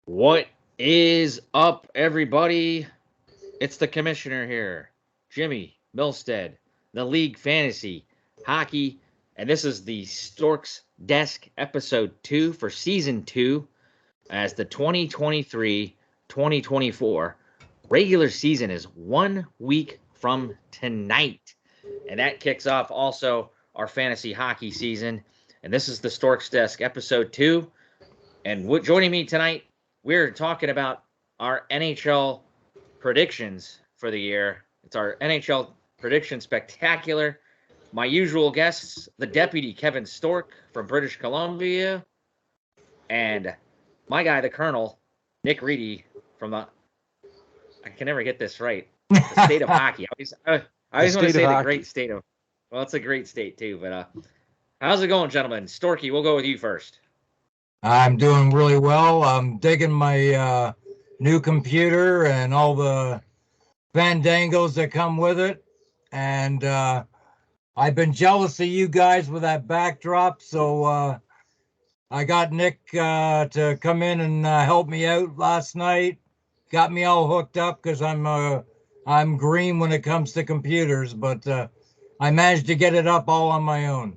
What is up, everybody? It's the commissioner here, Jimmy Milstead, the League Fantasy Hockey, and this is the Storks Desk episode 2 for season 2 as the 2023-2024 regular season is 1 week from tonight. And that kicks off also our fantasy hockey season. And this is the Storks Desk episode 2. And joining me tonight, we're talking about our NHL predictions for the year. It's our NHL prediction spectacular. My usual guests, the deputy Kevin Stork from British Columbia, and my guy, the Colonel, Nick Reedy from the, I can never get this right, the state of hockey. I always want to say the great state of, well, it's a great state too, but how's it going, gentlemen? Storky, we'll go with you first. I'm doing really well. I'm digging my new computer and all the fandangos that come with it. And I've been jealous of you guys with that backdrop. So I got Nick to come in and help me out last night. Got me all hooked up because I'm green when it comes to computers. But I managed to get it up all on my own.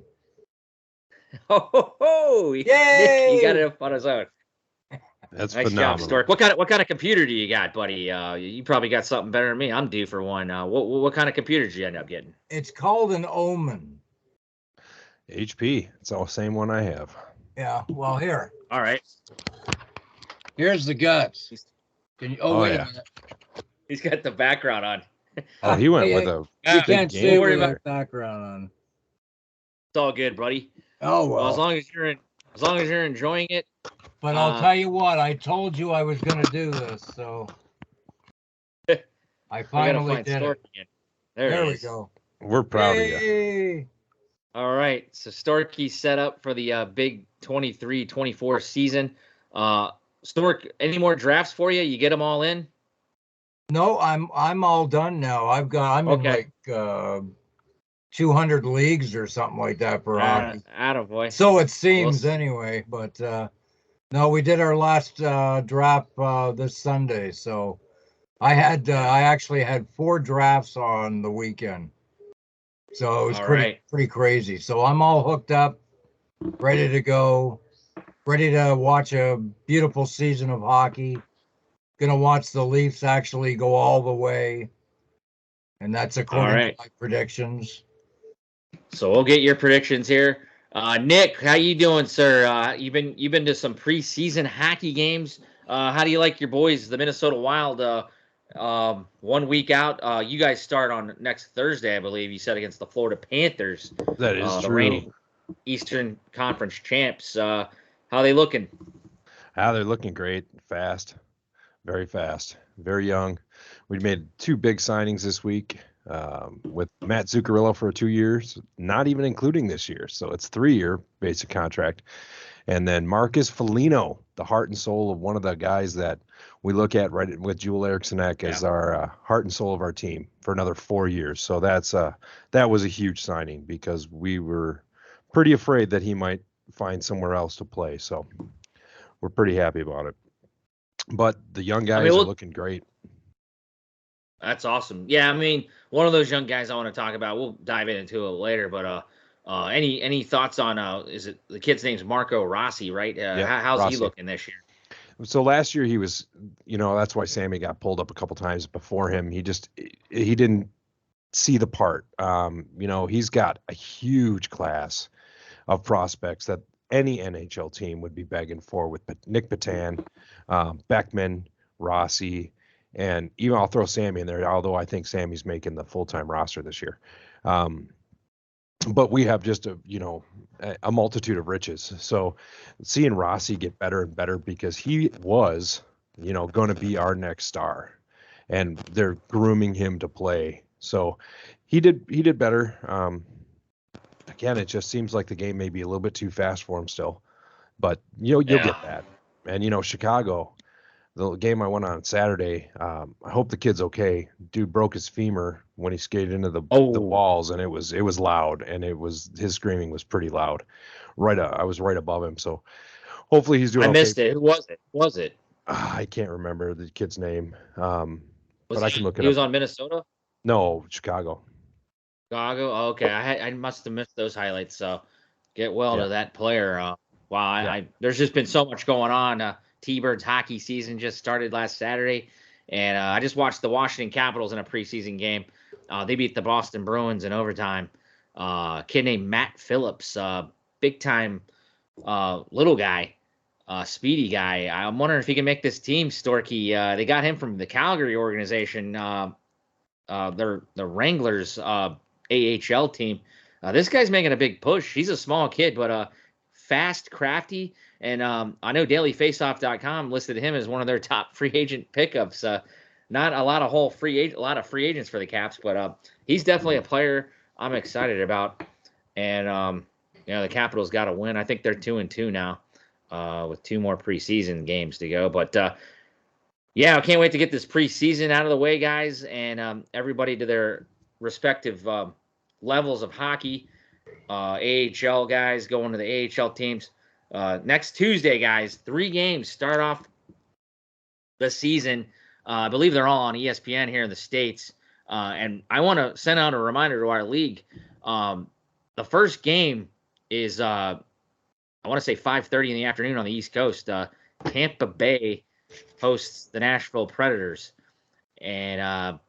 Oh, yay! Nick, you got it up on his own. That's nice phenomenal. job, Stork. What kind of computer do you got, buddy? You probably got something better than me. I'm due for one. What kind of computer did you end up getting? It's called an Omen. HP. It's the same one I have. Yeah. Well, here. All right. Here's the guts. Can you? Wait a minute. He's got the background on. Oh, he went with a. You can't see with that background on. It's all good, buddy. Oh well. As long as you're enjoying it. But I'll tell you what, I told you I was going to do this, so I finally did it. Again. There we go. We're proud of you. All right, so Storky set up for the big 23-24 season. Stork, any more drafts for you? You get them all in? No, I'm all done now. I'm in like 200 leagues or something like that for hockey. Attaboy. So it seems anyway, but no, we did our last draft this Sunday. So I actually had 4 drafts on the weekend. So it was pretty crazy. So I'm all hooked up, ready to go, ready to watch a beautiful season of hockey. Gonna watch the Leafs actually go all the way. And that's according to my predictions. So we'll get your predictions here. Nick, how you doing, sir? You've been to some preseason hockey games. How do you like your boys, the Minnesota Wild? 1 week out. You guys start on next Thursday, I believe. You said against the Florida Panthers. That is the true. reigning Eastern Conference champs. How are they looking? They're looking great. Fast, very fast, very young. We made 2 big signings this week. With Matt Zuccarello for 2 years, not even including this year. So it's 3-year basic contract. And then Marcus Foligno, the heart and soul of one of the guys that we look at right with Joel Eriksson as our heart and soul of our team for another 4 years. So that was a huge signing because we were pretty afraid that he might find somewhere else to play. So we're pretty happy about it. But the young guys are looking great. That's awesome. Yeah, I mean, one of those young guys I want to talk about. We'll dive into it later, but any thoughts on is it the kid's name's Marco Rossi, right? How's Rossi. he looking this year? So last year he was, that's why Sammy got pulled up a couple times before him. He didn't see the part. He's got a huge class of prospects that any NHL team would be begging for with Nick Patan, Beckman, Rossi. And even I'll throw Sammy in there, although I think Sammy's making the full-time roster this year. But we have just a multitude of riches. So seeing Rossi get better and better because he was, going to be our next star, and they're grooming him to play. So he did better. Again, it just seems like the game may be a little bit too fast for him still, but you'll get that. And Chicago. The game I went on Saturday, I hope the kid's okay. Dude broke his femur when he skated into the walls, and it was loud, and his screaming was pretty loud. I was right above him, so hopefully he's doing okay. I missed it. Who was it? I can't remember the kid's name. But I can look it He up. was on Minnesota? No, Chicago. Chicago? Oh, okay. I must have missed those highlights. So get well Yeah. to that player. Wow. Yeah. There's just been so much going on. T-Birds hockey season just started last Saturday. And I just watched the Washington Capitals in a preseason game. They beat the Boston Bruins in overtime. A kid named Matt Phillips, big time little guy, speedy guy. I'm wondering if he can make this team, Storky. They got him from the Calgary organization. They're the Wranglers AHL team. This guy's making a big push. He's a small kid, but fast, crafty, and I know DailyFaceoff.com listed him as one of their top free agent pickups. Not a lot of a lot of free agents for the Caps, but he's definitely a player I'm excited about. And the Capitals got to win. I think they're 2-2 now, with 2 more preseason games to go. But yeah, I can't wait to get this preseason out of the way, guys, and everybody to their respective levels of hockey. AHL guys going to the AHL teams. Next Tuesday, guys, 3 games start off the season. I believe they're all on ESPN here in the States. And I want to send out a reminder to our league. The first game is, I want to say 5:30 in the afternoon on the East Coast. Tampa Bay hosts the Nashville Predators. And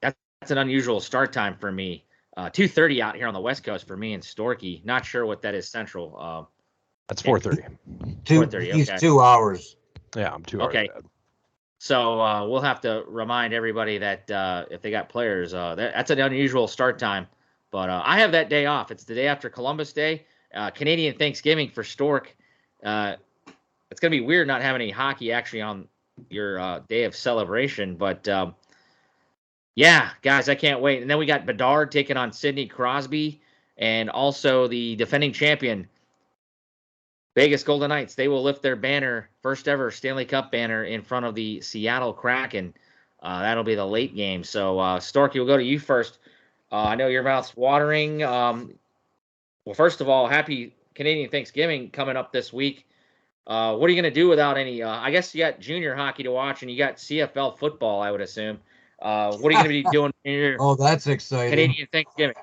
that's an unusual start time for me. 2:30 out here on the West Coast for me and Storky. Not sure what that is central. That's 4:30. 4:30. He's Okay. 2 hours. Yeah, I'm 2 hours Okay. ahead. So we'll have to remind everybody that if they got players, that's an unusual start time. But I have that day off. It's the day after Columbus Day, Canadian Thanksgiving for Stork. It's going to be weird not having any hockey actually on your day of celebration. But yeah, guys, I can't wait. And then we got Bedard taking on Sidney Crosby, and also the defending champion, Vegas Golden Knights. They will lift their banner, first ever Stanley Cup banner, in front of the Seattle Kraken. That'll be the late game. So, Storky, we'll go to you first. I know your mouth's watering. Well, first of all, happy Canadian Thanksgiving coming up this week. What are you going to do without any? I guess you got junior hockey to watch, and you got CFL football, I would assume. What are you going to be doing in your Oh, that's exciting. Canadian Thanksgiving?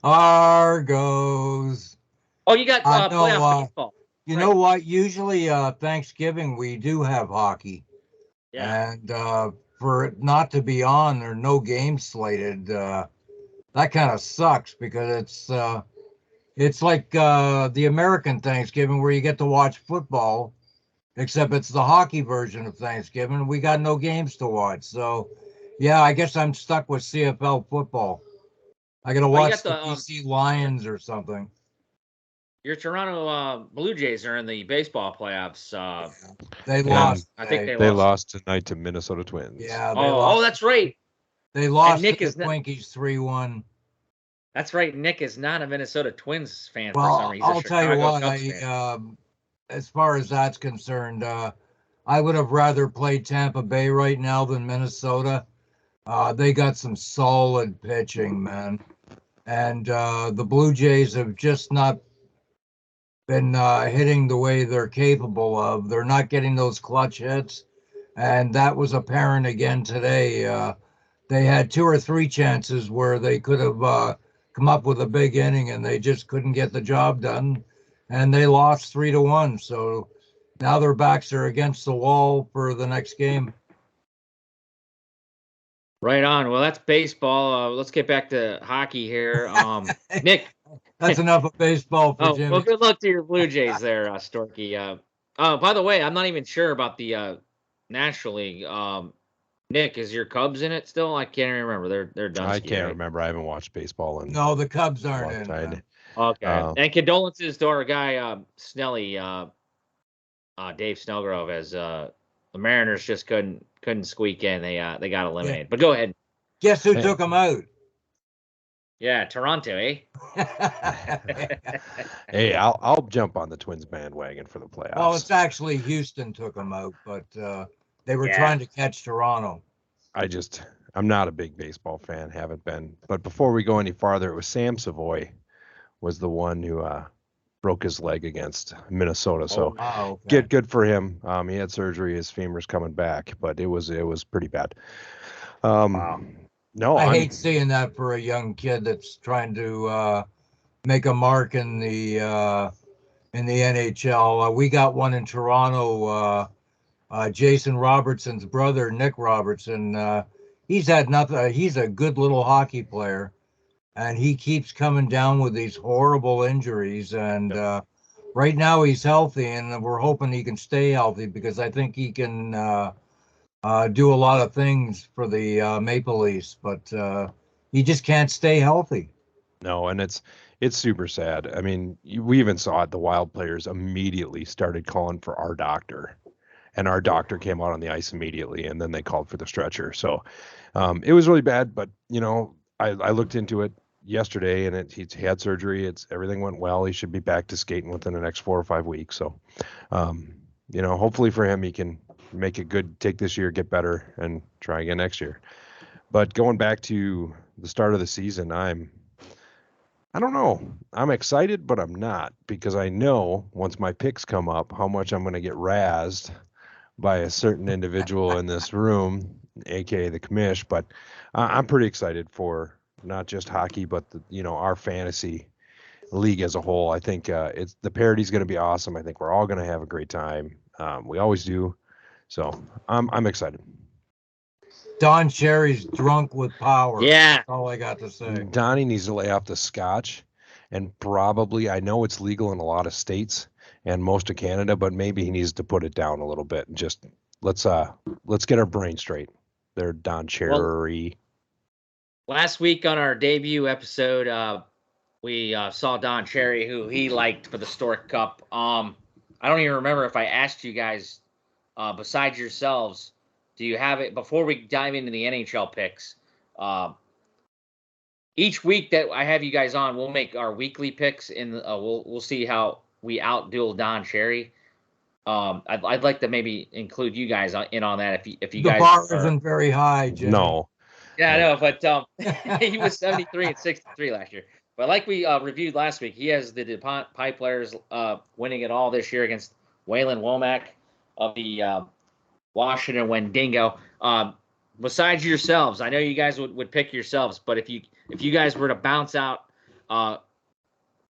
Argos. Oh, you got playoff baseball. You know what? Usually Thanksgiving we do have hockey. Yeah. And for it not to be on, there are no games slated. That kind of sucks because it's like the American Thanksgiving where you get to watch football, except it's the hockey version of Thanksgiving. We got no games to watch. So, yeah, I guess I'm stuck with CFL football. I got to watch the BC Lions or something. Your Toronto Blue Jays are in the baseball playoffs. They lost. I think they lost tonight to Minnesota Twins. Yeah. Oh, that's right. They lost to the Twinkies 3-1. That's right. Nick is not a Minnesota Twins fan well, for some reason. I'll tell you what. As far as that's concerned, I would have rather played Tampa Bay right now than Minnesota. They got some solid pitching, man. And the Blue Jays have just not been hitting the way they're capable of. They're not getting those clutch hits. And that was apparent again today. They had 2 or 3 chances where they could have come up with a big inning and they just couldn't get the job done. And they lost 3-1. So now their backs are against the wall for the next game. Right on. Well, that's baseball. Let's get back to hockey here. Nick. That's enough of baseball for Jimmy. Well, good luck to your Blue Jays there, Storky. By the way, I'm not even sure about the National League. Nick, is your Cubs in it still? I can't remember. They're done. I can't remember. I haven't watched baseball in. No, the Cubs aren't in. Okay. And condolences to our guy Snelly, Dave Snellgrove, as the Mariners just couldn't squeak in. They got eliminated. Yeah. But go ahead. Guess who took them out? Yeah, Toronto, eh? Hey, I'll jump on the Twins bandwagon for the playoffs. Well, it's actually Houston took them out, but they were trying to catch Toronto. I'm not a big baseball fan, haven't been. But before we go any farther, it was Sam Savoy was the one who broke his leg against Minnesota. So okay. good for him. He had surgery. His femur's coming back, but it was pretty bad. Wow. No, I hate seeing that for a young kid that's trying to make a mark in the NHL. We got one in Toronto. Jason Robertson's brother, Nick Robertson. He's had nothing. He's a good little hockey player, and he keeps coming down with these horrible injuries. And right now he's healthy, and we're hoping he can stay healthy because I think he can do a lot of things for the Maple Leafs, but he just can't stay healthy. No, and it's super sad. I mean, we even saw it. The Wild players immediately started calling for our doctor, and our doctor came out on the ice immediately, and then they called for the stretcher. So it was really bad. But I looked into it yesterday, and he's had surgery. Everything went well. He should be back to skating within the next 4 or 5 weeks. So hopefully for him, he can make it good. Take this year, get better, and try again next year. But going back to the start of the season, I don't know. I'm excited, but I'm not, because I know once my picks come up how much I'm going to get razzed by a certain individual in this room, aka the commish. But I'm pretty excited for not just hockey, but our fantasy league as a whole. I think the parody's going to be awesome. I think we're all going to have a great time. We always do. So I'm excited. Don Cherry's drunk with power. Yeah. That's all I got to say. Donnie needs to lay off the scotch, and probably, I know it's legal in a lot of states and most of Canada, but maybe he needs to put it down a little bit and just let's get our brain straight. There, Don Cherry. Last week on our debut episode, we saw Don Cherry, who he liked for the Stork Cup. I don't even remember if I asked you guys, besides yourselves, do you have it before we dive into the NHL picks? Each week that I have you guys on, we'll make our weekly picks, and we'll see how we outduel Don Cherry. I'd like to maybe include you guys in on that if you the guys. The bar isn't very high, Jim. No. Yeah, I know, but he was 73 and 63 last year. But like we reviewed last week, he has the DuPont Pipe players winning it all this year against Waylon Womack of the Washington Wendigo. Besides yourselves, I know you guys would pick yourselves, but if you guys were to bounce out, I'm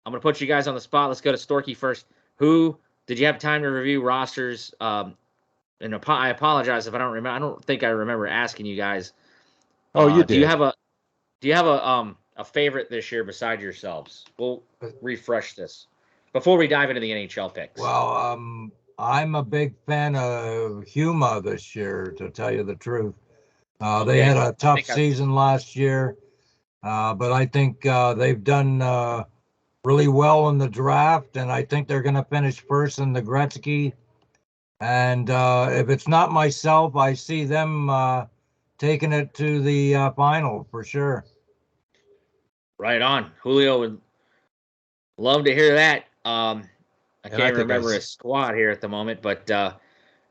going to put you guys on the spot. Let's go to Storky first. Who did you have time to review rosters? And I apologize if I don't remember. I don't think I remember asking you guys. Oh, you did. Do you have a favorite this year besides yourselves? We'll refresh this before we dive into the NHL picks. Well, I'm a big fan of Huma this year, to tell you the truth. They had a tough season last year, but I think they've done really well in the draft, and I think they're going to finish first in the Gretzky. And if it's not myself, I see them taking it to the final for sure. Right on. Julio would love to hear that. I can't remember his squad here at the moment, but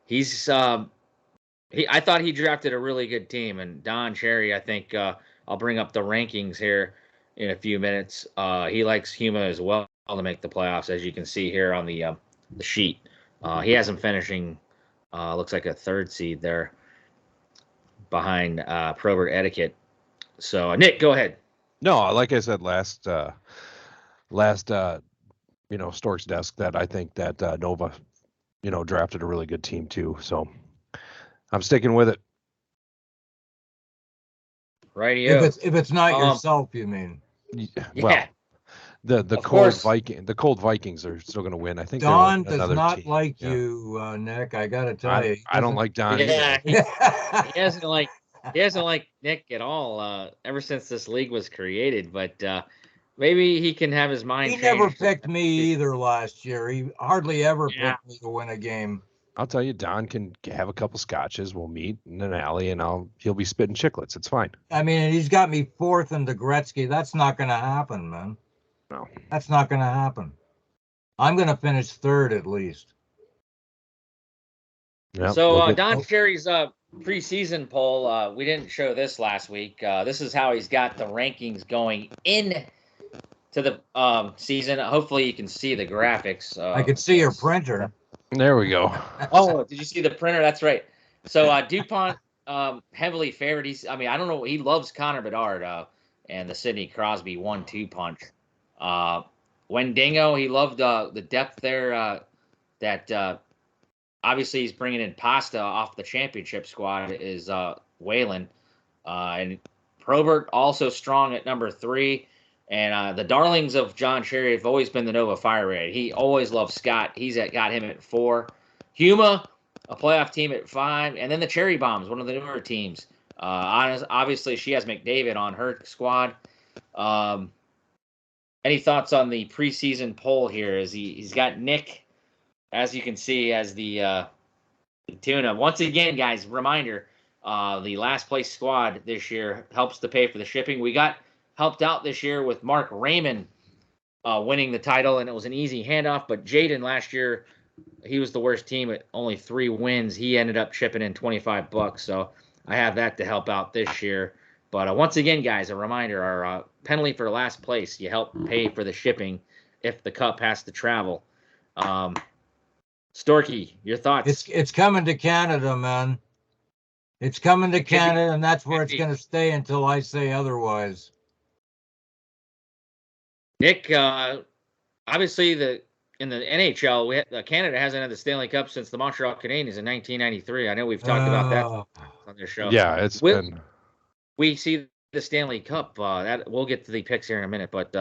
he's I thought he drafted a really good team, and Don Cherry, I think I'll bring up the rankings here in a few minutes. He likes Huma as well to make the playoffs, as you can see here on the sheet. He has him finishing, looks like a third seed there behind Probert Etiquette. So Nick, go ahead. No, like I said last Storks Desk, that I think that Nova, drafted a really good team too. So I'm sticking with it. Rightio. If it's not yourself, you mean? Well, yeah. The Cold Vikings are still going to win. I think Don does not team. like you, Nick. I got to tell you. I don't like Don. Yeah, he hasn't like Nick at all ever since this league was created. But maybe he can have his mind. He never picked me either last year. He hardly ever picked me to win a game. I'll tell you, Don can have a couple scotches. We'll meet in an alley, and he'll be spitting chiclets. It's fine. I mean, he's got me fourth in the Gretzky. That's not going to happen, man. No, that's not going to happen. I'm going to finish third at least. Yep, so Don Cherry's preseason poll, we didn't show this last week. This is how he's got the rankings going in to the season. Hopefully, you can see the graphics. I could see your printer. There we go. Oh, did you see the printer? That's right. So DuPont heavily favored. I don't know. He loves Connor Bedard and the Sidney Crosby 1-2 punch. Wendigo, he loved the depth there. That obviously he's bringing in Pasta off the championship squad is Whalen, and Probert also strong at number 3. And the darlings of John Cherry have always been the Nova Fire Red. He always loved Scott. Got him at 4. Huma, a playoff team at 5. And then the Cherry Bombs, one of the newer teams. Obviously, she has McDavid on her squad. Any thoughts on the preseason poll here? He's got Nick, as you can see, as the tuna. Once again, guys, reminder, the last place squad this year helps to pay for the shipping. We got helped out this year with Mark Raymond winning the title, and it was an easy handoff. But Jaden last year, he was the worst team at only 3 wins. He ended up chipping in $25, so I have that to help out this year. But once again, guys, a reminder, our penalty for last place, you help pay for the shipping if the cup has to travel. Storky, your thoughts? It's coming to Canada, man. It's coming to Canada, and that's where it's going to stay until I say otherwise. Nick, obviously in the NHL, Canada hasn't had the Stanley Cup since the Montreal Canadiens in 1993. I know we've talked about that on their show. Yeah, we see the Stanley Cup. That we'll get to the picks here in a minute. But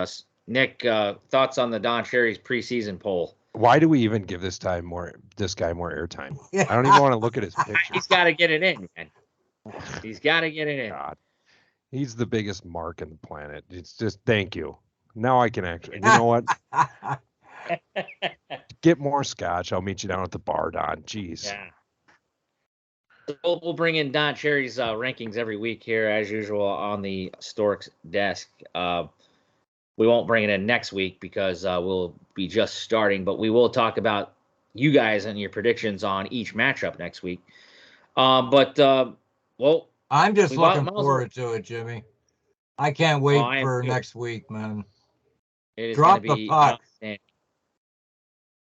Nick, thoughts on the Don Cherry's preseason poll? Why do we even give this guy more airtime? I don't even want to look at his picture. He's got to get it in, man. He's got to get it in. God, he's the biggest mark in the planet. It's just thank you. Now I can actually. You know what? Get more scotch. I'll meet you down at the bar, Don. Jeez. Yeah. We'll bring in Don Cherry's rankings every week here, as usual, on the Storks desk. We won't bring it in next week because we'll be just starting, but we will talk about you guys and your predictions on each matchup next week. I'm just looking forward to it, Jimmy. I can't wait for next week, man. It is Drop the puck.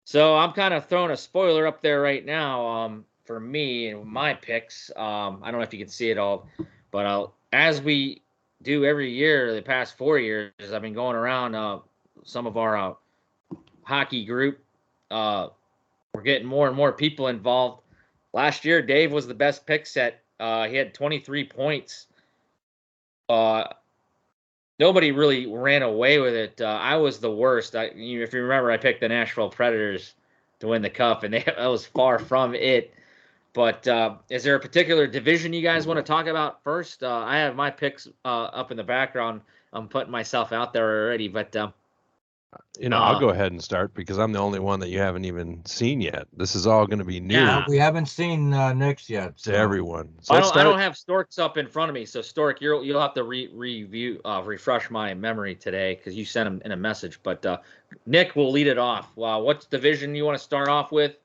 So I'm kind of throwing a spoiler up there right now for me and my picks. I don't know if you can see it all, but as we do every year, the past 4 years, I've been going around some of our hockey group. We're getting more and more people involved. Last year, Dave was the best pick set. He had 23 points. Nobody really ran away with it. I was the worst. If you remember, I picked the Nashville Predators to win the cup, and that was far from it. But is there a particular division you guys want to talk about first? I have my picks up in the background. I'm putting myself out there already, but I'll go ahead and start because I'm the only one that you haven't even seen yet. This is all going to be new. Yeah, we haven't seen Nick's yet to everyone. So I don't have Storks up in front of me, so Stork, you'll have to refresh my memory today because you sent him in a message. But Nick will lead it off. What division you want to start off with?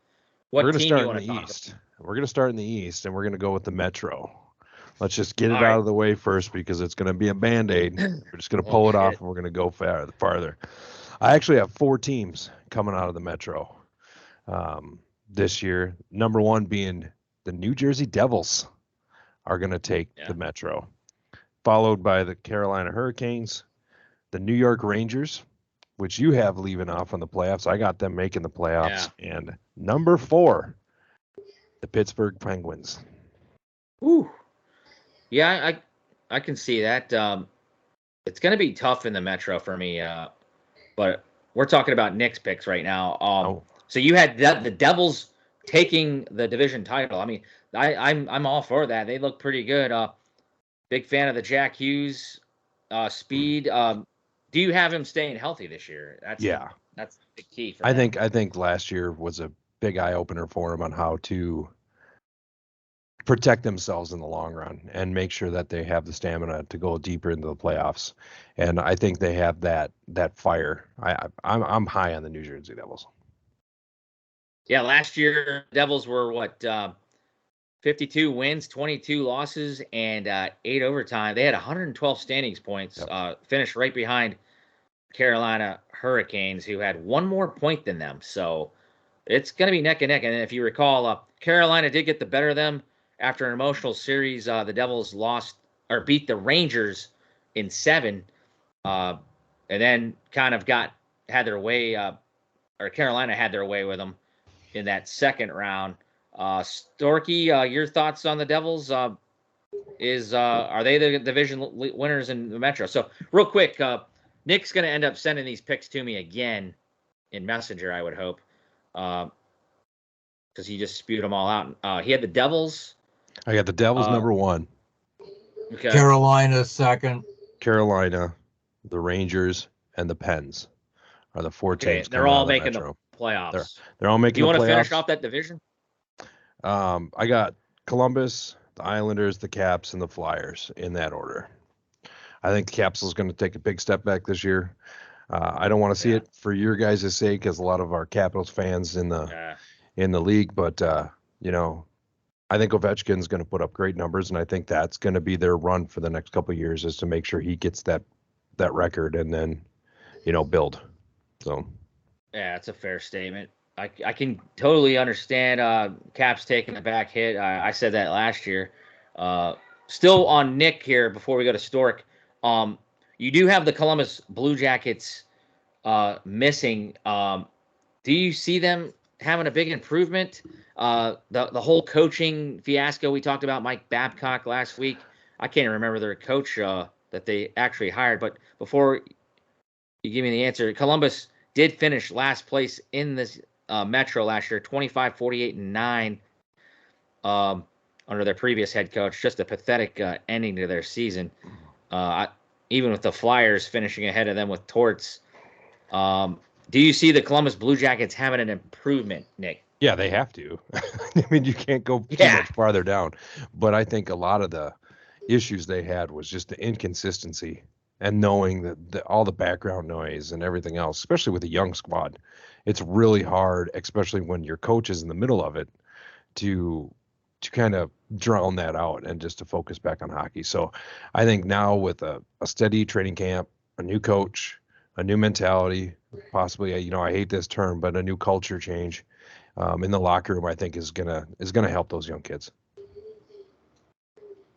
What team you want to talk about? We're going to start in the East, and we're going to go with the Metro. Let's just get it out of the way first because it's going to be a Band-Aid. We're just going to pull it off, and we're going to go farther. I actually have 4 teams coming out of the Metro this year. Number 1 being the New Jersey Devils are going to take the Metro, followed by the Carolina Hurricanes, the New York Rangers, which you have leaving off on the playoffs. I got them making the playoffs. Yeah. And number 4, the Pittsburgh Penguins. Ooh. Yeah, I can see that. It's going to be tough in the Metro for me, but we're talking about Nick's picks right now. So you had the Devils taking the division title. I mean, I'm all for that. They look pretty good. Big fan of the Jack Hughes speed. Do you have him staying healthy this year? That's the key for him. I think last year was a big eye opener for him on how to protect themselves in the long run and make sure that they have the stamina to go deeper into the playoffs. And I think they have that fire. I'm high on the New Jersey Devils. Yeah, last year Devils were 52 wins, 22 losses, and 8 overtime. They had 112 standings points. Finished right behind Carolina Hurricanes, who had one more point than them. So it's going to be neck and neck. And if you recall, Carolina did get the better of them after an emotional series. The Devils lost or beat the Rangers in 7, and then kind of had their way, or Carolina had their way with them in that second round. Storky, your thoughts on the Devils? Are they the division winners in the Metro? So real quick, Nick's going to end up sending these picks to me again in Messenger, I would hope, because he just spewed them all out. He had the Devils. I got the Devils number 1. Okay. Carolina second. Carolina, the Rangers, and the Pens are the 4 teams. They're all making the playoffs. They're all making the playoffs. Do you want to finish off that division? I got Columbus, the Islanders, the Caps, and the Flyers in that order. I think the Capsule's going to take a big step back this year. I don't want to see it for your guys' sake, as a lot of our Capitals fans in the league, but I think Ovechkin's going to put up great numbers, and I think that's going to be their run for the next couple of years, is to make sure he gets that record and then build. So yeah, that's a fair statement. I can totally understand Caps taking a back hit. I said that last year. Still on Nick here before we go to Stork. You do have the Columbus Blue Jackets missing. Do you see them having a big improvement? The whole coaching fiasco we talked about, Mike Babcock last week. I can't remember their coach that they actually hired. But before you give me the answer, Columbus did finish last place in this Metro last year, 25, 48, and 9 under their previous head coach. Just a pathetic ending to their season. Even with the Flyers finishing ahead of them with Torts. Do you see the Columbus Blue Jackets having an improvement, Nick? Yeah, they have to. I mean, you can't go too much farther down. But I think a lot of the issues they had was just the inconsistency and knowing that all the background noise and everything else, especially with a young squad. It's really hard, especially when your coach is in the middle of it, to kind of drown that out and just to focus back on hockey. So I think now with a steady training camp, a new coach, a new mentality, possibly I hate this term, but a new culture change in the locker room, I think is gonna help those young kids.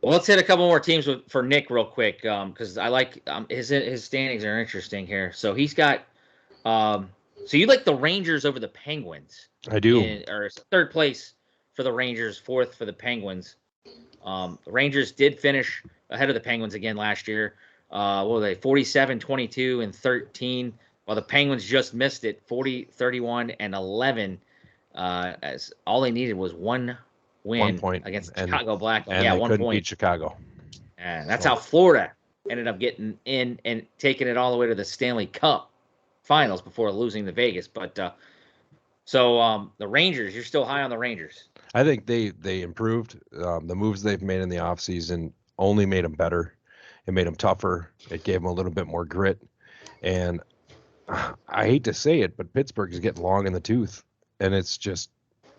Well, let's hit a couple more teams for Nick real quick, because I like his standings are interesting here. So he's got so you like the Rangers over the Penguins? I do. Or third place for the Rangers, fourth for the Penguins. The Rangers did finish ahead of the Penguins again last year. What were they? 47, 22, and 13. While the Penguins just missed it, 40, 31, and 11. As all they needed was one win 1 point against Chicago Blackhawks. And yeah, they 1 couldn't point. beat Chicago. And that's how Florida ended up getting in and taking it all the way to the Stanley Cup Finals before losing to Vegas. But so the Rangers, you're still high on the Rangers. I think they improved. The moves they've made in the offseason only made them better. It made them tougher. It gave them a little bit more grit. And I hate to say it, but Pittsburgh is getting long in the tooth. And it's just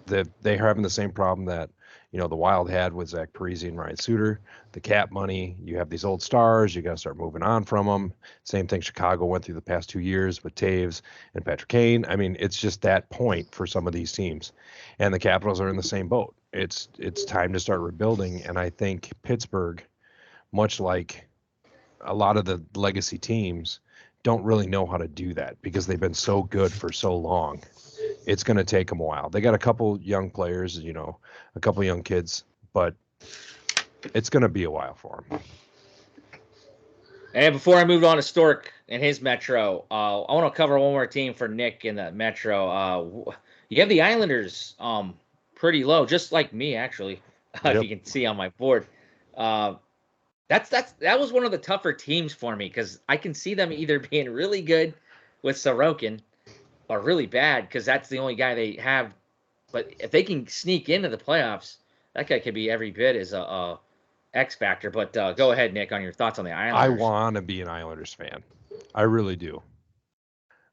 that they're having the same problem that, the Wild had with Zach Parise and Ryan Suter. The cap money, you have these old stars, you got to start moving on from them. Same thing Chicago went through the past 2 years with Taves and Patrick Kane. I mean, it's just that point for some of these teams. And the Capitals are in the same boat. It's time to start rebuilding. And I think Pittsburgh, much like a lot of the legacy teams, don't really know how to do that because they've been so good for so long. It's going to take them a while. They got a couple young players, a couple young kids, but it's going to be a while for them. And before I move on to Stork and his Metro, I want to cover one more team for Nick in the Metro. You have the Islanders pretty low, just like me, actually, if you can see on my board. That was one of the tougher teams for me because I can see them either being really good with Sorokin or really bad because that's the only guy they have. But if they can sneak into the playoffs, that guy could be every bit as a X factor. But go ahead, Nick, on your thoughts on the Islanders. I want to be an Islanders fan. I really do.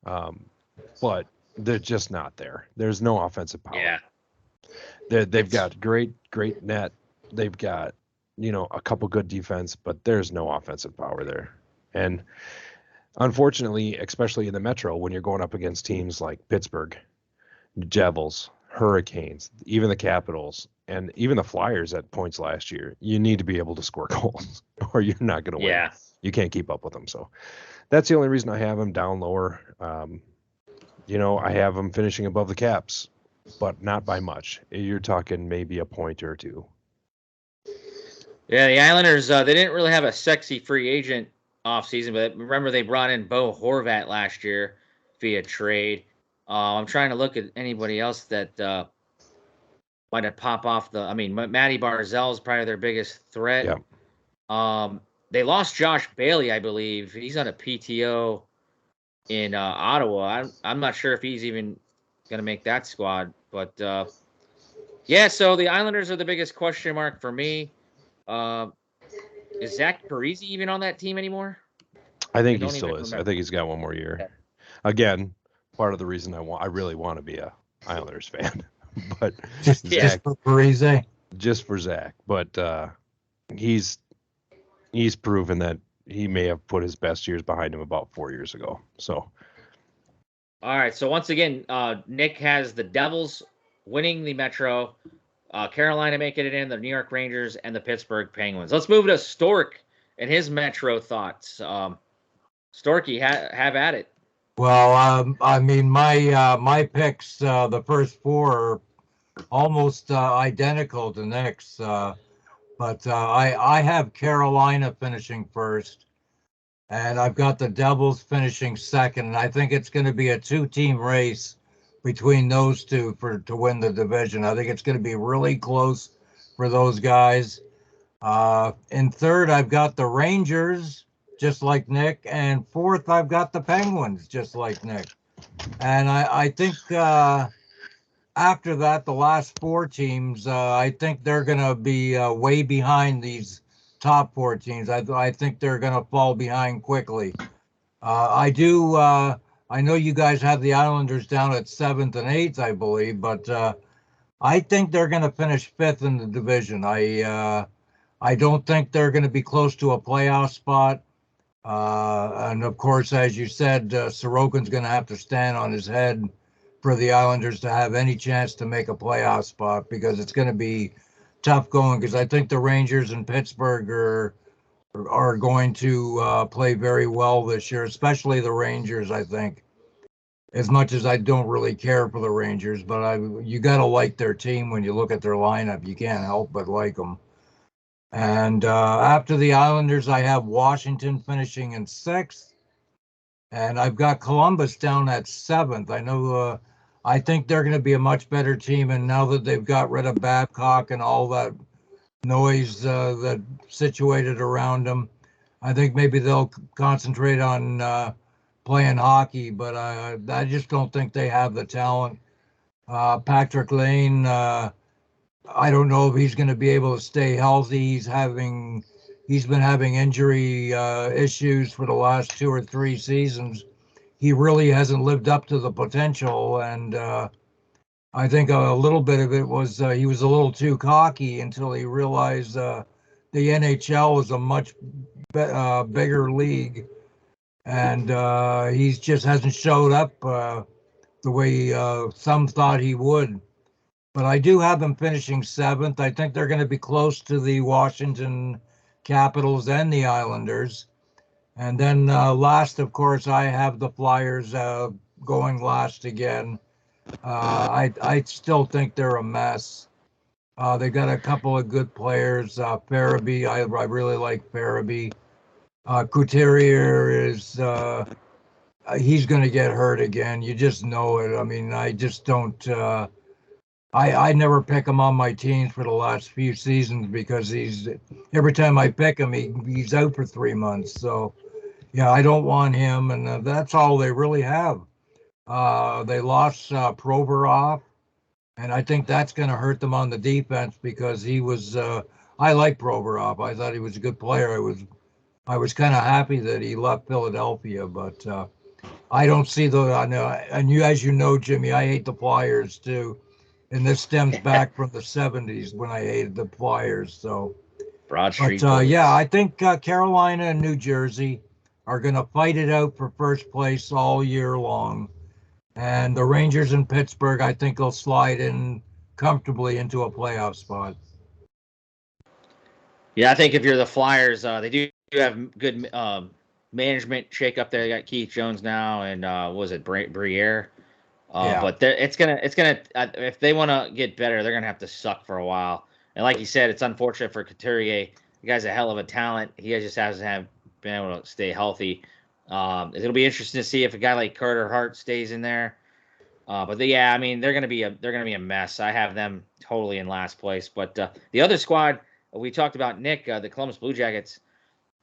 But they're just not there. There's no offensive power. Yeah. They've got great net. They've got, a couple good defense, but there's no offensive power there. And Unfortunately, especially in the Metro, when you're going up against teams like Pittsburgh, Devils, Hurricanes, even the Capitals, and even the Flyers at points last year, you need to be able to score goals or you're not going to win. Yeah. You can't keep up with them. So that's the only reason I have them down lower. I have them finishing above the Caps, but not by much. You're talking maybe a point or two. Yeah, the Islanders, they didn't really have a sexy free agent offseason, but remember they brought in Bo Horvat last year via trade. I'm trying to look at anybody else that might have popped off Matty Barzal is probably their biggest threat. Yeah. They lost Josh Bailey, I believe. He's on a PTO in Ottawa. I'm not sure if he's even going to make that squad. But, yeah, so the Islanders are the biggest question mark for me. Is Zach Parise even on that team anymore? I think he still is. I think he's got one more year. Yeah. Again, part of the reason I really want to be a Islanders fan. But just for Parise. Just for Zach. But he's proven that he may have put his best years behind him about 4 years ago. So all right. So once again, Nick has the Devils winning the Metro, Carolina making it in, the New York Rangers, and the Pittsburgh Penguins. Let's move to Stork and his Metro thoughts. Storky, have at it. Well, my picks, the first four are almost identical to Nick's, but I have Carolina finishing first, and I've got the Devils finishing second, and I think it's going to be a two-team race between those two to win the division. I think it's going to be really close for those guys. In third, I've got the Rangers, just like Nick, and fourth, I've got the Penguins, just like Nick. And I think after that, the last four teams, I think they're going to be way behind these top four teams. I think they're going to fall behind quickly. I know you guys have the Islanders down at 7th and 8th, I believe, but I think they're going to finish 5th in the division. I don't think they're going to be close to a playoff spot. And of course, as you said, Sorokin's going to have to stand on his head for the Islanders to have any chance to make a playoff spot, because it's going to be tough going, because I think the Rangers and Pittsburgh are going to play very well this year, especially the Rangers, I think. As much as I don't really care for the Rangers, but you got to like their team when you look at their lineup. You can't help but like them. And after the Islanders, I have Washington finishing in 6th. And I've got Columbus down at 7th. I think they're going to be a much better team. And now that they've got rid of Babcock and all that noise that situated around them, I think maybe they'll concentrate on playing hockey. But I just don't think they have the talent. Patrick Lane, I don't know if he's going to be able to stay healthy. He's been having injury issues for the last 2 or 3 seasons. He really hasn't lived up to the potential, and I think a little bit of it was he was a little too cocky until he realized the NHL is a much bigger league, and he just hasn't showed up the way some thought he would. But I do have them finishing 7th. I think they're going to be close to the Washington Capitals and the Islanders. And then last, of course, I have the Flyers going last again. I still think they're a mess. They got a couple of good players. Farabee, I really like Farabee. Couturier is he's going to get hurt again. You just know it. I mean, I just don't. I never pick him on my teams for the last few seasons, because every time I pick him, he's out for 3 months. So, yeah, I don't want him, and that's all they really have. They lost Provorov, and I think that's going to hurt them on the defense, because he was. I like Provorov. I thought he was a good player. I was kind of happy that he left Philadelphia, but I don't see and as you know, Jimmy, I hate the Flyers too. And this stems back from the 70s when I hated the Flyers. So, Broad Street. yeah, I think Carolina and New Jersey. are going to fight it out for first place all year long. And the Rangers in Pittsburgh, I think, will slide in comfortably into a playoff spot. Yeah, I think if you're the Flyers, they do have good management shake up there. They got Keith Jones now, and was it Briere? Yeah. But it's gonna if they want to get better, they're gonna have to suck for a while. And like you said, it's unfortunate for Couturier. The guy's a hell of a talent. He just hasn't been able to stay healthy. It'll be interesting to see if a guy like Carter Hart stays in there. Yeah, I mean they're gonna be a mess. I have them totally in last place. But the other squad we talked about, Nick, the Columbus Blue Jackets.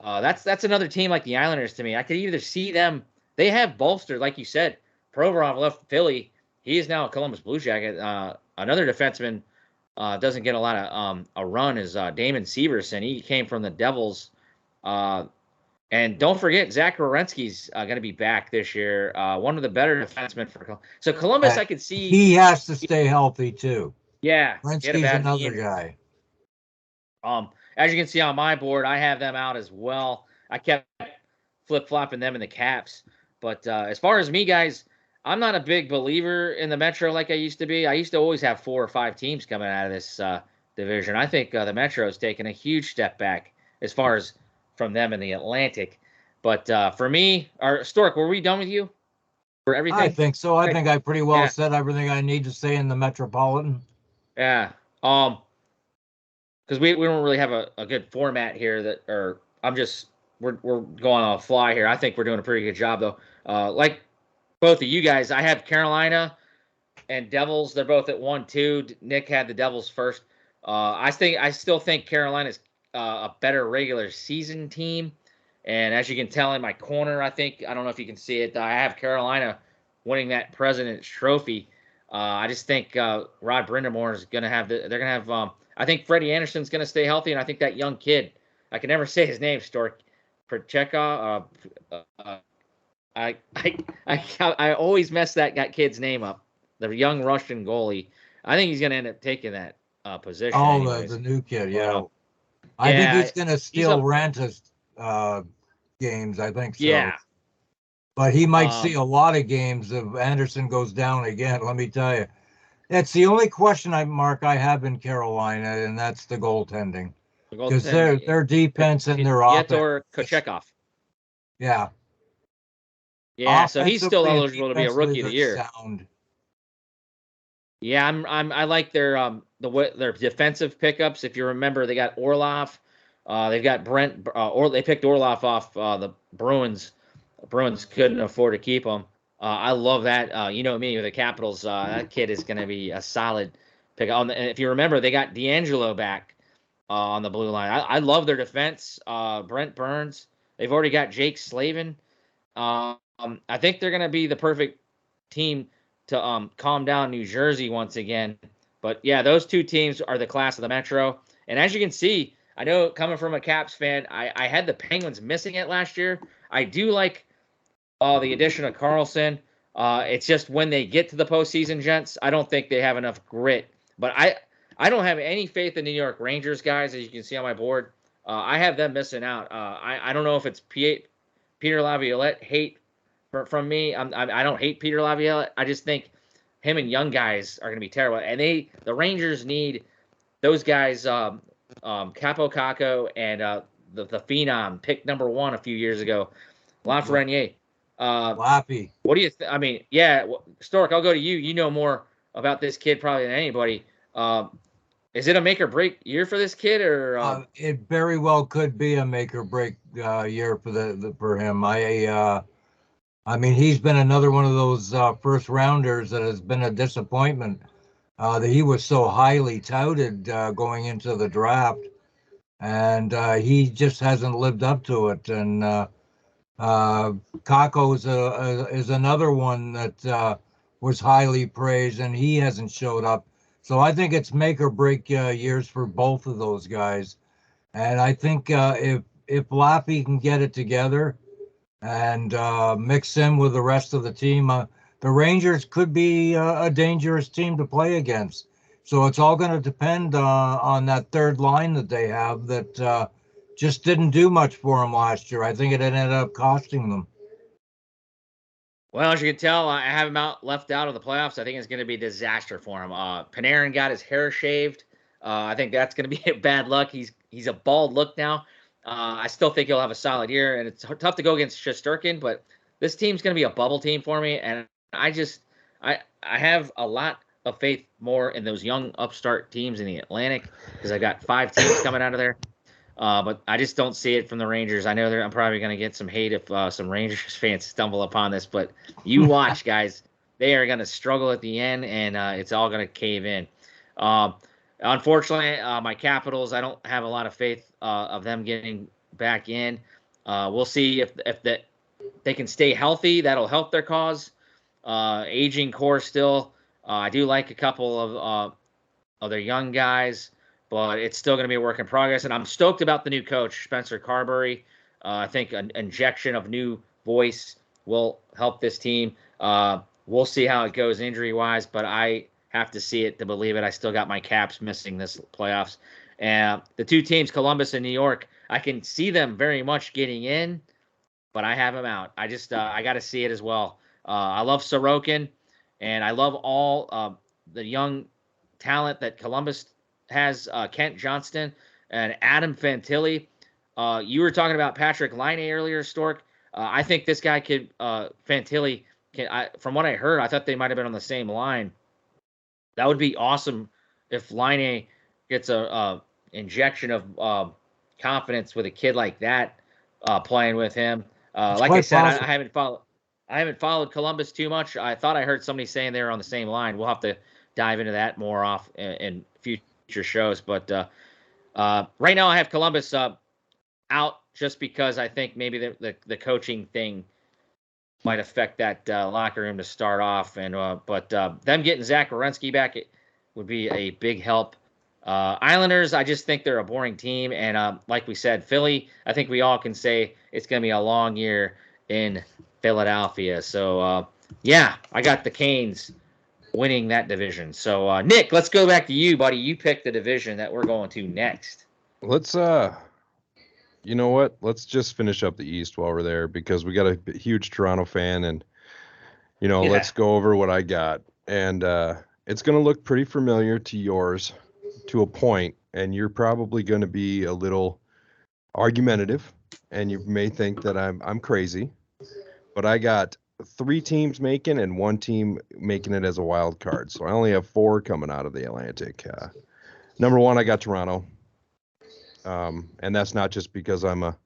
That's another team like the Islanders to me. I could either see them. They have bolstered, like you said. Provorov left Philly. He is now a Columbus Blue Jacket. Another defenseman doesn't get a lot of a run is Damon Severson. He came from the Devils. And don't forget, Zach Werenski's going to be back this year. One of the better defensemen for Columbus. So Columbus, I could see. He has to stay healthy, too. Yeah. Werenski's another guy. As you can see on my board, I have them out as well. I kept flip-flopping them in the Caps. But as far as me, guys, I'm not a big believer in the Metro like I used to be. I used to always have 4 or 5 teams coming out of this division. I think the Metro has taken a huge step back as far as from them in the Atlantic. But for me, Stork, were we done with you for everything? I think so. I think I pretty well said everything I need to say in the Metropolitan. Yeah. Because we don't really have a good format here we're going on a fly here. I think we're doing a pretty good job though. Like both of you guys, I have Carolina and Devils. They're both at 1-2. Nick had the Devils first. I still think Carolina's a better regular season team. And as you can tell in my corner, I don't know if you can see it, I have Carolina winning that President's Trophy. I just think Rod Brindamore is going to have they're going to have I think Freddie Anderson's going to stay healthy, and I think that young kid, I can never say his name, Stork, Pracheka. I always mess that kid's name up. The young Russian goalie. I think he's going to end up taking that position. Oh, the new kid, yeah. I think he's going to steal Ranta's games. I think so. Yeah. But he might see a lot of games if Anderson goes down again. Let me tell you. That's the only question I have in Carolina, and that's the goaltending. Because their defense and their offense. Or Kochekov. Yeah. Yeah, so he's still eligible to be a rookie of the year. Sound. Yeah, I like their defensive pickups. If you remember, they got Orlov. They've got Brent. They picked Orlov off the Bruins. The Bruins couldn't afford to keep him. I love that. You know me with the Capitals. That kid is going to be a solid pick. And if you remember, they got D'Angelo back on the blue line. I love their defense. Brent Burns. They've already got Jake Slavin. I think they're going to be the perfect team to calm down New Jersey once again. But yeah, those two teams are the class of the Metro. And as you can see, I know coming from a Caps fan, I had the Penguins missing it last year. I do like the addition of Carlson. It's just when they get to the postseason, gents, I don't think they have enough grit. But I don't have any faith in New York Rangers, guys, as you can see on my board. I have them missing out. I don't know if it's Peter Laviolette hate from me. I don't hate Peter Laviolette. I just think him and young guys are going to be terrible. And the Rangers need those guys, Capo Caco and the Phenom, pick number 1 a few years ago, Lafreniere. Lappy. What do you I mean, yeah, Stork, I'll go to you. You know more about this kid probably than anybody. Is it a make or break year for this kid, or it very well could be a make or break year for him. I mean, he's been another one of those first rounders that has been a disappointment. That he was so highly touted going into the draft, and he just hasn't lived up to it. And Kako is another one that was highly praised, and he hasn't showed up. So I think it's make or break years for both of those guys. And I think if Lappy can get it together and mix in with the rest of the team, the Rangers could be a dangerous team to play against. So it's all going to depend on that third line that they have that just didn't do much for them last year. I think it ended up costing them. Well, as you can tell, I have him left out of the playoffs. I think it's going to be a disaster for him. Panarin got his hair shaved. I think that's going to be bad luck. He's a bald look now. I still think he'll have a solid year, and it's tough to go against Shesterkin, but this team's going to be a bubble team for me, and I have a lot of faith more in those young upstart teams in the Atlantic because I got 5 teams coming out of there. But I just don't see it from the Rangers. I know I'm probably going to get some hate if some Rangers fans stumble upon this, but you watch, guys. They are going to struggle at the end, and it's all going to cave in. Unfortunately, my Capitals, I don't have a lot of faith of them getting back in. We'll see if they can stay healthy. That'll help their cause. Aging core still. I do like a couple of their young guys, but it's still going to be a work in progress. And I'm stoked about the new coach, Spencer Carberry. I think an injection of new voice will help this team. We'll see how it goes injury-wise, but I have to see it to believe it. I still got my Caps missing this playoffs. And the 2 teams, Columbus and New York, I can see them very much getting in, but I have them out. I just I got to see it as well. I love Sorokin, and I love all the young talent that Columbus has, Kent Johnston and Adam Fantilli. You were talking about Patrick Laine earlier, Stork. I think this guy could, Fantilli, from what I heard, I thought they might have been on the same line. That would be awesome if Laine gets a injection of confidence with a kid like that playing with him. Like I said, I haven't followed Columbus too much. I thought I heard somebody saying they were on the same line. We'll have to dive into that more in future shows. But right now I have Columbus out just because I think maybe the coaching thing might affect that locker room to start off. And but them getting Zach Werenski back, it would be a big help. Islanders, I just think they're a boring team. And like we said, Philly, I think we all can say it's going to be a long year in Philadelphia. So, yeah, I got the Canes winning that division. So, Nick, let's go back to you, buddy. You picked the division that we're going to next. Let's, you know what? Let's just finish up the East while we're there because we got a huge Toronto fan and, let's go over what I got. And it's going to look pretty familiar to yours to a point, and you're probably going to be a little argumentative, and you may think that I'm crazy, but I got 3 teams making and 1 team making it as a wild card. So I only have 4 coming out of the Atlantic. Number 1, I got Toronto. And that's not just because I'm a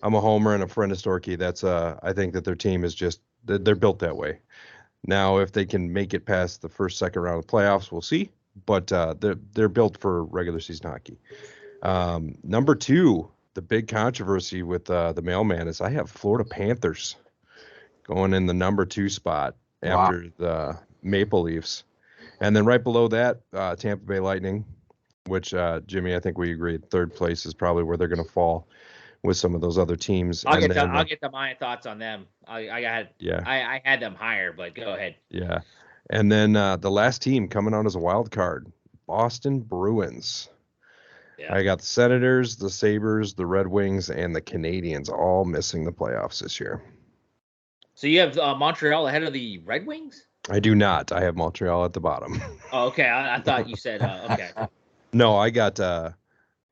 homer and a friend of Storky. That's I think that their team is just they're built that way. Now, if they can make it past the first, second round of the playoffs, we'll see. But they're built for regular season hockey. Number 2, the big controversy with the mailman is I have Florida Panthers going in the number 2 spot after the Maple Leafs, and then right below that, Tampa Bay Lightning. Which, Jimmy, I think we agreed 3rd place is probably where they're going to fall with some of those other teams. I'll get to my thoughts on them. I had them higher, but go ahead. Yeah. And then the last team coming out as a wild card, Boston Bruins. Yeah. I got the Senators, the Sabres, the Red Wings, and the Canadiens all missing the playoffs this year. So you have Montreal ahead of the Red Wings? I do not. I have Montreal at the bottom. Oh, okay. I thought you said okay. No, I got,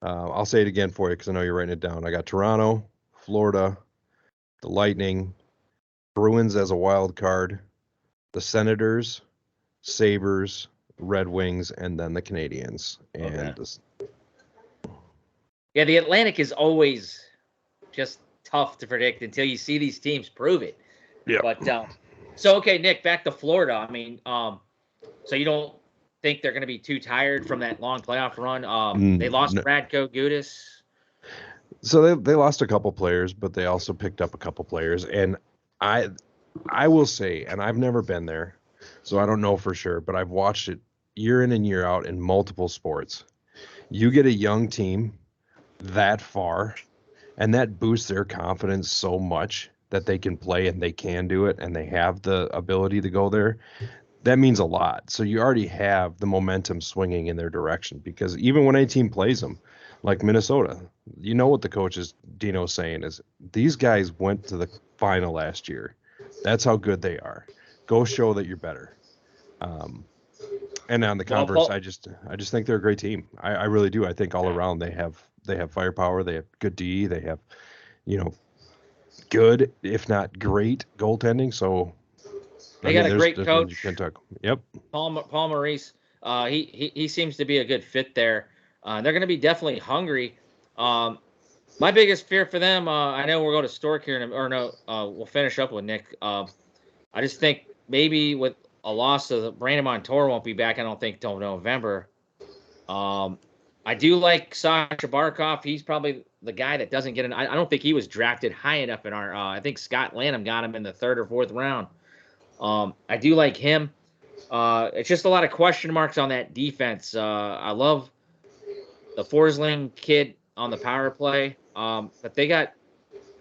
I'll say it again for you because I know you're writing it down. I got Toronto, Florida, the Lightning, Bruins as a wild card, the Senators, Sabres, Red Wings, and then the Canadiens. And yeah, the Atlantic is always just tough to predict until you see these teams prove it. Yeah. But okay, Nick, back to Florida. I mean, so you don't think they're going to be too tired from that long playoff run? They lost Radko Gudas. So they lost a couple players, but they also picked up a couple players. And I will say, and I've never been there, so I don't know for sure, but I've watched it year in and year out in multiple sports. You get a young team that far, and that boosts their confidence so much that they can play and they can do it and they have the ability to go there. That means a lot. So you already have the momentum swinging in their direction because even when a team plays them, like Minnesota. You know what the coach is Dino's saying is these guys went to the final last year. That's how good they are. Go show that you're better. And on the Well, converse, Paul, I just think they're a great team. I really do. I think all around they have firepower. They have good D. They have, you know, good if not great goaltending. So I they mean, got a great there's nothing you can coach, talk. Yep. Paul Maurice. He seems to be a good fit there. They're going to be definitely hungry. My biggest fear for them, I know we'll go to Stork here, or no, we'll finish up with Nick. I just think maybe with a loss of Brandon Montour won't be back. I don't think till November. I do like Sasha Barkov. He's probably the guy that doesn't get in. I don't think he was drafted high enough in our. I think Scott Lanham got him in the 3rd or 4th round. I do like him. It's just a lot of question marks on that defense. I love the Forsling kid on the power play, but they got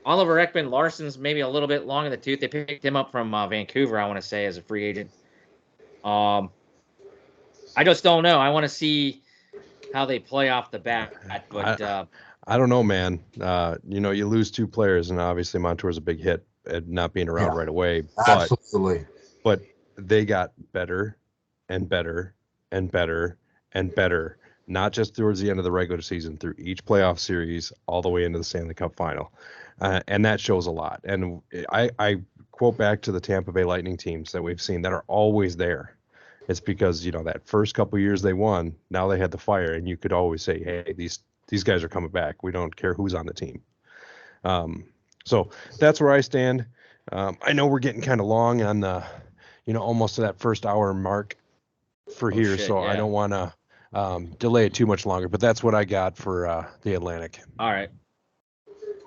Oliver Ekman Larson's maybe a little bit long in the tooth. They picked him up from Vancouver, I want to say, as a free agent. I just don't know. I want to see how they play off the bat, but I don't know, man. You know, you lose 2 players, and obviously Montour's a big hit at not being around right away. Absolutely. But they got better and better and better and better, not just towards the end of the regular season, through each playoff series, all the way into the Stanley Cup final. And that shows a lot. And I quote back to the Tampa Bay Lightning teams that we've seen that are always there. It's because, you know, that first couple years they won, now they had the fire, and you could always say, hey, these guys are coming back. We don't care who's on the team. So that's where I stand. I know we're getting kind of long on the, you know, almost to that first hour mark for here. shit, So yeah. I don't want to delay it too much longer, but that's what I got for the Atlantic. All right.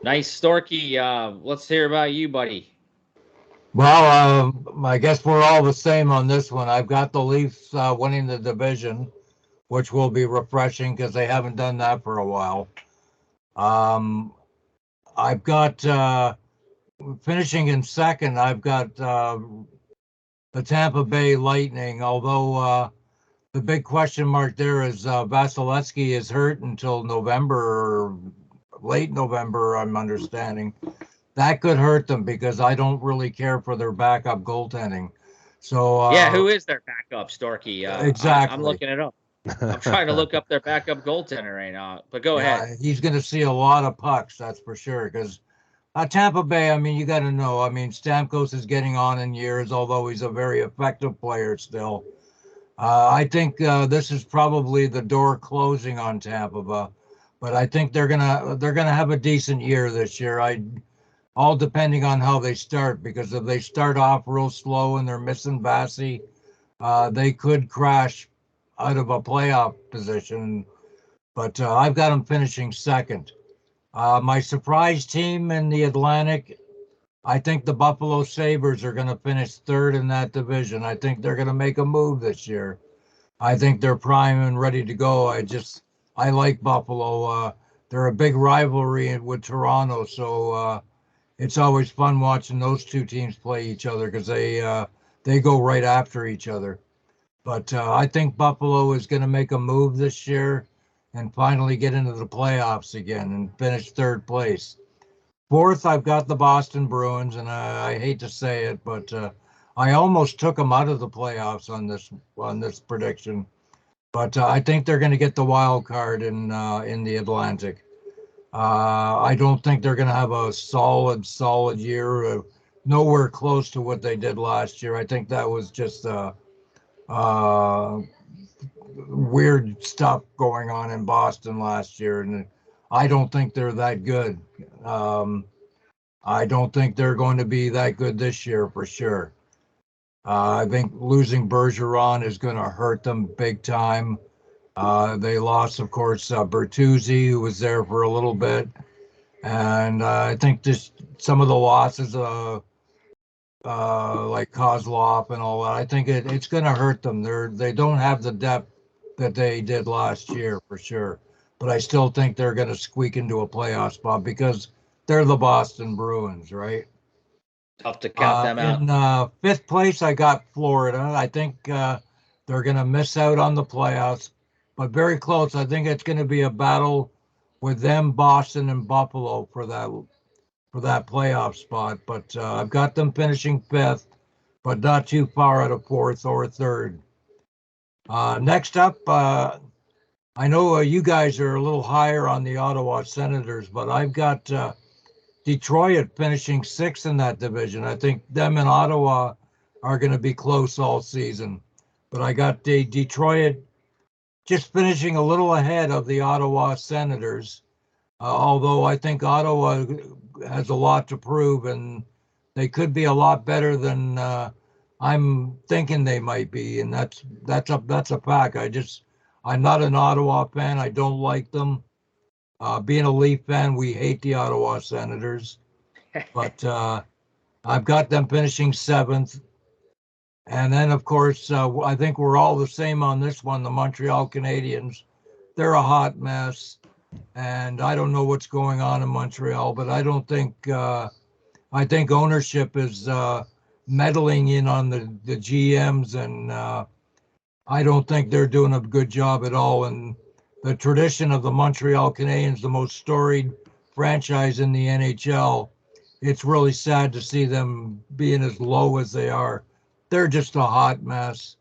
Nice, Storky. Let's hear about you, buddy. Well, I guess we're all the same on this one. I've got the Leafs winning the division, which will be refreshing because they haven't done that for a while. I've got finishing in second. I've got the Tampa Bay Lightning, although the big question mark there is Vasilevsky is hurt until November or late November, I'm understanding. That could hurt them because I don't really care for their backup goaltending. So Yeah, who is their backup, Storky? exactly. I'm looking it up. I'm trying to look up their backup goaltender right now, but go ahead. He's going to see a lot of pucks, that's for sure. Because Tampa Bay, I mean, you got to know. I mean, Stamkos is getting on in years, although he's a very effective player still. I think this is probably the door closing on Tampa Bay, but I think they're gonna have a decent year this year. All depending on how they start, because if they start off real slow and they're missing Bassey, they could crash out of a playoff position. But I've got them finishing second. My surprise team in the Atlantic, I think the Buffalo Sabres are going to finish third in that division. I think they're going to make a move this year. I think they're prime and ready to go. I like Buffalo. They're a big rivalry with Toronto, so it's always fun watching those two teams play each other because they go right after each other. But I think Buffalo is going to make a move this year and finally get into the playoffs again and finish third place. Fourth, I've got the Boston Bruins, and I hate to say it, but I almost took them out of the playoffs on this prediction. But I think they're going to get the wild card in the Atlantic. I don't think they're going to have a solid year, nowhere close to what they did last year. I think that was just weird stuff going on in Boston last year, and I don't think they're that good. I don't think they're going to be that good this year for sure. I think losing Bergeron is going to hurt them big time. They lost, of course, Bertuzzi, who was there for a little bit. And I think just some of the losses, like Kozlov and all that, I think it's going to hurt them. They don't have the depth that they did last year for sure. But I still think they're going to squeak into a playoff spot because they're the Boston Bruins, right? Tough to count them out. In fifth place, I got Florida. I think they're going to miss out on the playoffs, but very close. I think it's going to be a battle with them, Boston, and Buffalo for that playoff spot. But I've got them finishing fifth, but not too far out of fourth or third. Next up, I know you guys are a little higher on the Ottawa Senators, but I've got Detroit finishing sixth in that division. I think them and Ottawa are going to be close all season. But I got the Detroit just finishing a little ahead of the Ottawa Senators, although I think Ottawa has a lot to prove and they could be a lot better than I'm thinking they might be, and that's a fact. I'm not an Ottawa fan. I don't like them. Being a Leaf fan, we hate the Ottawa Senators, but I've got them finishing seventh. And then, of course, I think we're all the same on this one. The Montreal Canadiens, they're a hot mess, and I don't know what's going on in Montreal, but I don't think I think ownership is meddling in on the GMs, and I don't think they're doing a good job at all. And the tradition of the Montreal Canadiens, the most storied franchise in the NHL, it's really sad to see them being as low as they are. They're just a hot mess,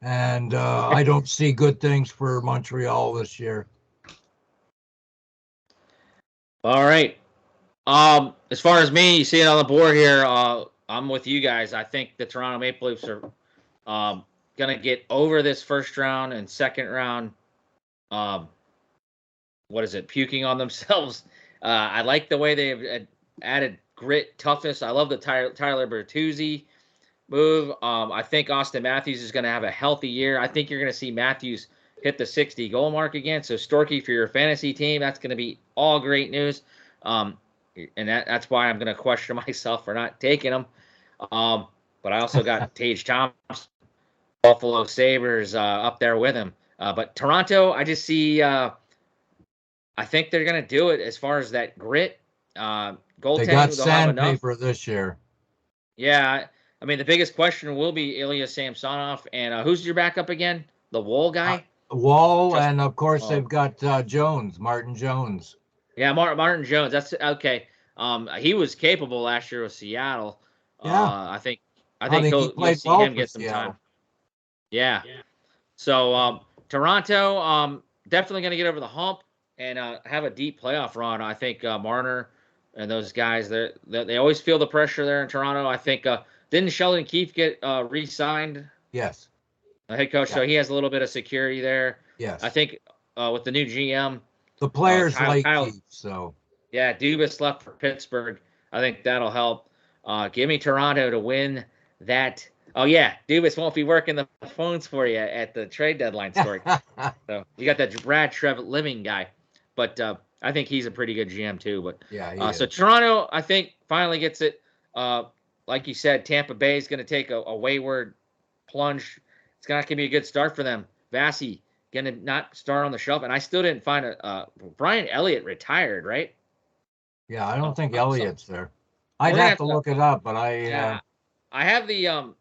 and I don't see good things for Montreal this year. All right. As far as me, you see it on the board here. I'm with you guys. I think the Toronto Maple Leafs are gonna get over this first round and second round. What is it? Puking on themselves. I like the way they've added grit, toughness. I love the Tyler Bertuzzi move. I think Austin Matthews is going to have a healthy year. I think you're going to see Matthews hit the 60 goal mark again. So Storky, for your fantasy team, that's going to be all great news. And that's why I'm going to question myself for not taking him. But I also got Tage Thompson, Buffalo Sabres up there with him. But Toronto, I just see I think they're going to do it as far as that grit. Goaltending, they got sandpaper this year. Yeah. I mean, the biggest question will be Ilya Samsonov. And who's your backup again? The Wall guy? Wall, and of course they've got Jones, Martin Jones. Yeah, Martin Jones. That's okay. He was capable last year with Seattle. Yeah. I think you'll see him get some time. Yeah. So Toronto, definitely going to get over the hump and have a deep playoff run. I think Marner and those guys, they always feel the pressure there in Toronto. I think didn't Sheldon Keefe get re-signed? Yes. The head coach, so he has a little bit of security there. Yes. I think with the new GM, the players like Keefe, so yeah, Dubas left for Pittsburgh. I think that'll help. Give me Toronto to win that. Oh yeah, Dubas won't be working the phones for you at the trade deadline story. So you got that Brad Trevor-Living guy, but I think he's a pretty good GM too. But yeah, so Toronto, I think finally gets it. Like you said, Tampa Bay is going to take a wayward plunge. It's not going to be a good start for them. Vasi going to not start on the shelf, and I still didn't find Brian Elliott retired, right? Yeah, I don't think Elliott's there. I'd have to look it up, but I have the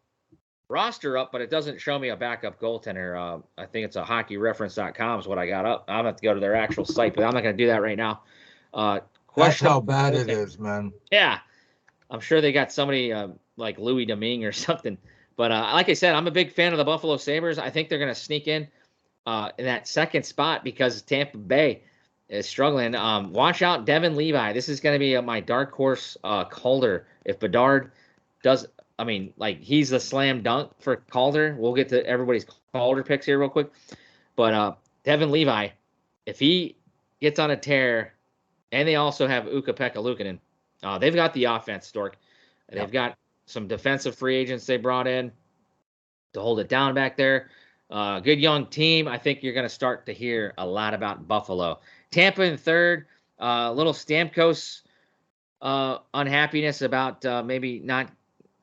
roster up, but it doesn't show me a backup goaltender. I think it's a hockeyreference.com is what I got up. I'm going to have to go to their actual site, but I'm not going to do that right now. That's how bad it is, man. Yeah. I'm sure they got somebody like Louis Domingue or something. But like I said, I'm a big fan of the Buffalo Sabres. I think they're going to sneak in that second spot because Tampa Bay is struggling. Watch out, Devin Levi. This is going to be my dark horse Calder. If Bedard does, I mean, like he's the slam dunk for Calder. We'll get to everybody's Calder picks here real quick. But Devin Levi, if he gets on a tear, and they also have Ukko-Pekka Luukkonen, they've got the offense, Stork. They've got some defensive free agents they brought in to hold it down back there. Good young team. I think you're going to start to hear a lot about Buffalo. Tampa in third. Little Stamkos unhappiness about maybe not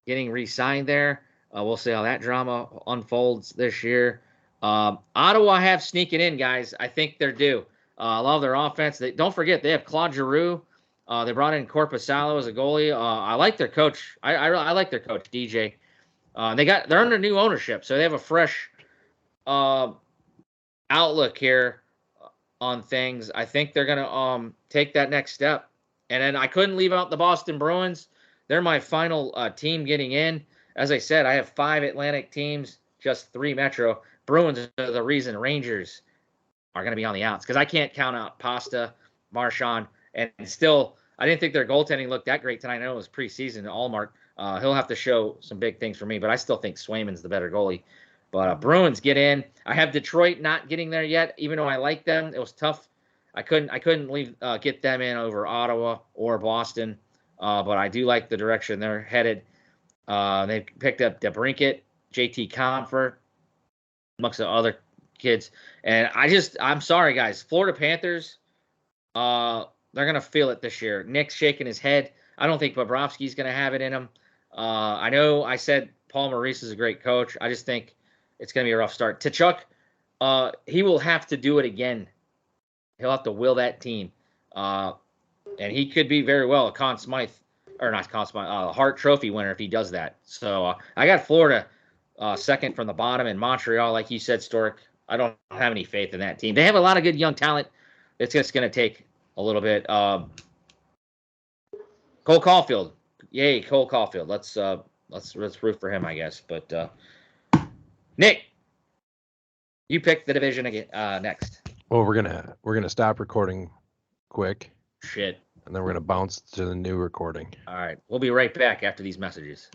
getting re-signed there. We'll see how that drama unfolds this year. Ottawa have sneaking in, guys. I think they're due. I love their offense. Don't forget, they have Claude Giroux. They brought in Korpisalo as a goalie. I like their coach. I like their coach, DJ. They're under new ownership, so they have a fresh outlook here. on things. I think they're gonna take that next step. And then I couldn't leave out the Boston Bruins. They're my final team getting in. As I said, I have 5 Atlantic teams, just 3 Metro. Bruins are the reason Rangers are going to be on the outs because I can't count out Pasta, Marchand, and still I didn't think their goaltending looked that great tonight. I know it was preseason. Allmark, he'll have to show some big things for me, but I still think Swayman's the better goalie. But Bruins get in. I have Detroit not getting there yet, even though I like them. It was tough. I couldn't leave get them in over Ottawa or Boston, but I do like the direction they're headed. They picked up DeBrincat, JT Compher, amongst the other kids. And I'm sorry, guys. Florida Panthers, they're going to feel it this year. Nick's shaking his head. I don't think Bobrovsky's going to have it in him. I know I said Paul Maurice is a great coach. I just think it's going to be a rough start. Tkachuk, he will have to do it again. He'll have to will that team. And he could be very well a Conn Smythe, or not Conn Smythe, Hart Trophy winner if he does that. So I got Florida second from the bottom, and Montreal, like you said, Stork, I don't have any faith in that team. They have a lot of good young talent. It's just going to take a little bit. Cole Caulfield, yay, Cole Caulfield. Let's root for him, I guess. But Nick, you pick the division again next. Well, we're gonna stop recording quick. Shit. And then we're gonna bounce to the new recording. All right, we'll be right back after these messages.